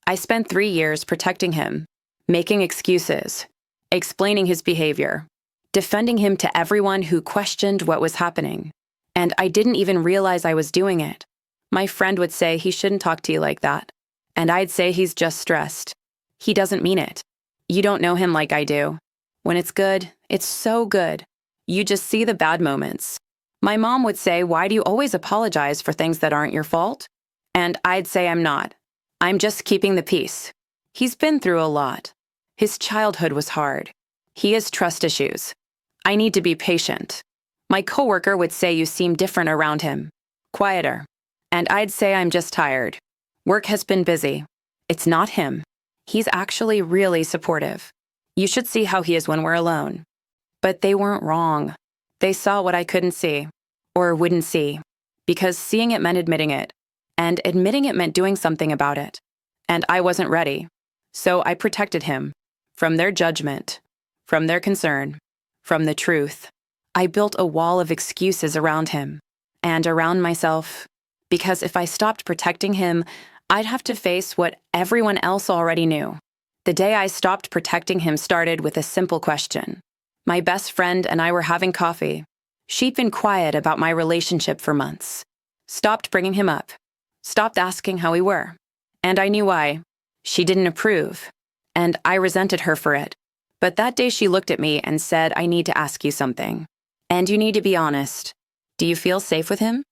I spent 3 years protecting him, making excuses, explaining his behavior, defending him to everyone who questioned what was happening. And I didn't even realize I was doing it. My friend would say he shouldn't talk to you like that. And I'd say he's just stressed. He doesn't mean it. You don't know him like I do. When it's good, it's so good. You just see the bad moments. My mom would say, why do you always apologize for things that aren't your fault? And I'd say I'm not. I'm just keeping the peace. He's been through a lot. His childhood was hard. He has trust issues. I need to be patient. My coworker would say you seem different around him, quieter. And I'd say I'm just tired. Work has been busy. It's not him. He's actually really supportive. You should see how he is when we're alone. But they weren't wrong. They saw what I couldn't see, or wouldn't see, because seeing it meant admitting it, and admitting it meant doing something about it. And I wasn't ready. So I protected him from their judgment, from their concern, from the truth. I built a wall of excuses around him and around myself, because if I stopped protecting him, I'd have to face what everyone else already knew. The day I stopped protecting him started with a simple question. My best friend and I were having coffee. She'd been quiet about my relationship for months. Stopped bringing him up. Stopped asking how we were. And I knew why. She didn't approve. And I resented her for it. But that day she looked at me and said, I need to ask you something. And you need to be honest. Do you feel safe with him?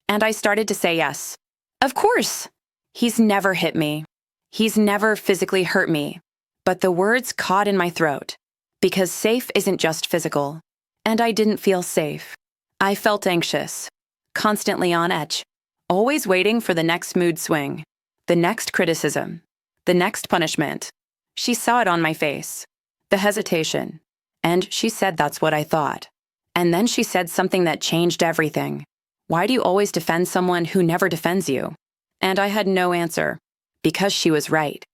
And I started to say yes. Of course. He's never hit me. He's never physically hurt me. But the words caught in my throat. Because safe isn't just physical. And I didn't feel safe. I felt anxious. Constantly on edge. Always waiting for the next mood swing. The next criticism. The next punishment. She saw it on my face. The hesitation. And she said that's what I thought. And then she said something that changed everything. Why do you always defend someone who never defends you? And I had no answer. Because she was right.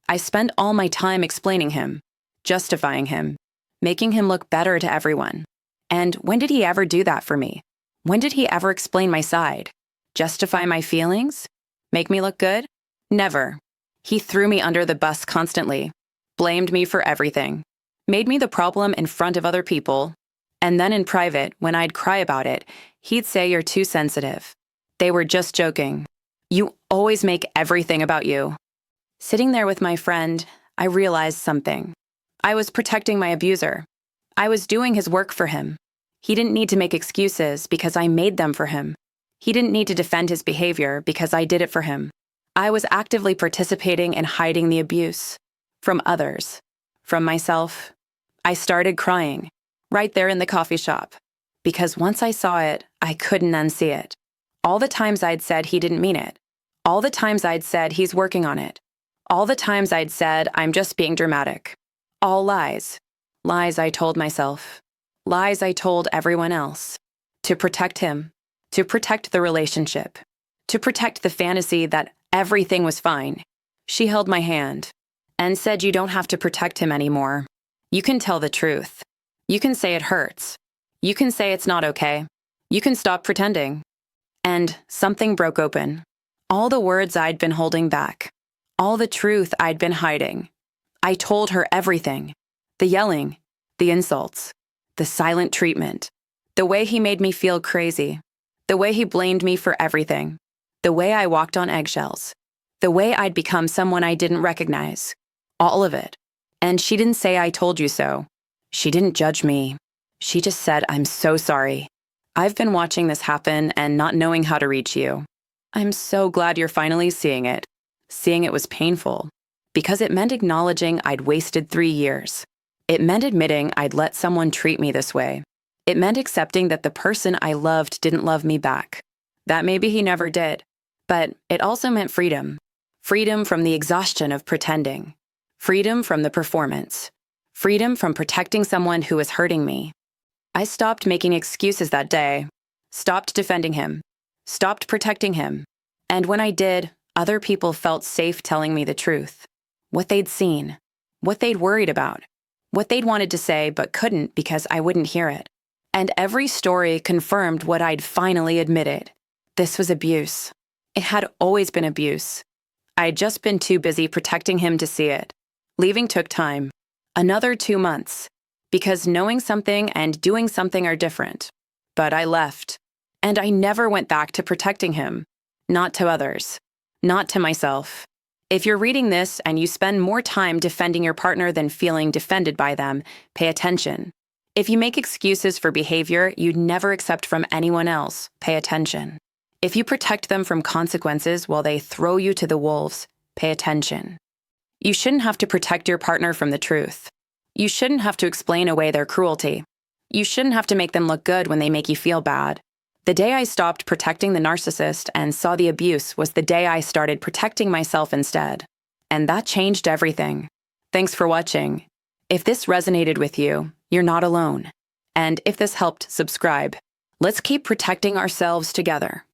I spent all my time explaining him, justifying him, making him look better to everyone. And when did he ever do that for me? When did he ever explain my side? Justify my feelings? Make me look good? Never. He threw me under the bus constantly, blamed me for everything, made me the problem in front of other people, and then in private, when I'd cry about it, he'd say you're too sensitive. They were just joking. You always make everything about you. Sitting there with my friend, I realized something. I was protecting my abuser. I was doing his work for him. He didn't need to make excuses because I made them for him. He didn't need to defend his behavior because I did it for him. I was actively participating in hiding the abuse. From others. From myself. I started crying. Right there in the coffee shop. Because once I saw it, I couldn't unsee it. All the times I'd said he didn't mean it. All the times I'd said he's working on it. All the times I'd said I'm just being dramatic. All lies. Lies I told myself. Lies I told everyone else. To protect him. To protect the relationship. To protect the fantasy that everything was fine. She held my hand and said you don't have to protect him anymore. You can tell the truth. You can say it hurts. You can say it's not okay. You can stop pretending. And something broke open. All the words I'd been holding back. All the truth I'd been hiding. I told her everything. The yelling. The insults. The silent treatment. The way he made me feel crazy. The way he blamed me for everything. The way I walked on eggshells. The way I'd become someone I didn't recognize. All of it. And she didn't say I told you so. She didn't judge me. She just said, I'm so sorry. I've been watching this happen and not knowing how to reach you. I'm so glad you're finally seeing it. Seeing it was painful. Because it meant acknowledging I'd wasted 3 years. It meant admitting I'd let someone treat me this way. It meant accepting that the person I loved didn't love me back. That maybe he never did. But it also meant freedom. Freedom from the exhaustion of pretending. Freedom from the performance. Freedom from protecting someone who was hurting me. I stopped making excuses that day. Stopped defending him. Stopped protecting him. And when I did, other people felt safe telling me the truth. What they'd seen. What they'd worried about. What they'd wanted to say but couldn't because I wouldn't hear it. And every story confirmed what I'd finally admitted. This was abuse. It had always been abuse. I'd just been too busy protecting him to see it. Leaving took time. Another 2 months. Because knowing something and doing something are different. But I left. And I never went back to protecting him. Not to others. Not to myself. If you're reading this and you spend more time defending your partner than feeling defended by them, pay attention. If you make excuses for behavior you'd never accept from anyone else, pay attention. If you protect them from consequences while they throw you to the wolves, pay attention. You shouldn't have to protect your partner from the truth. You shouldn't have to explain away their cruelty. You shouldn't have to make them look good when they make you feel bad. The day I stopped protecting the narcissist and saw the abuse was the day I started protecting myself instead. And that changed everything. Thanks for watching. If this resonated with you, you're not alone. And if this helped, subscribe. Let's keep protecting ourselves together.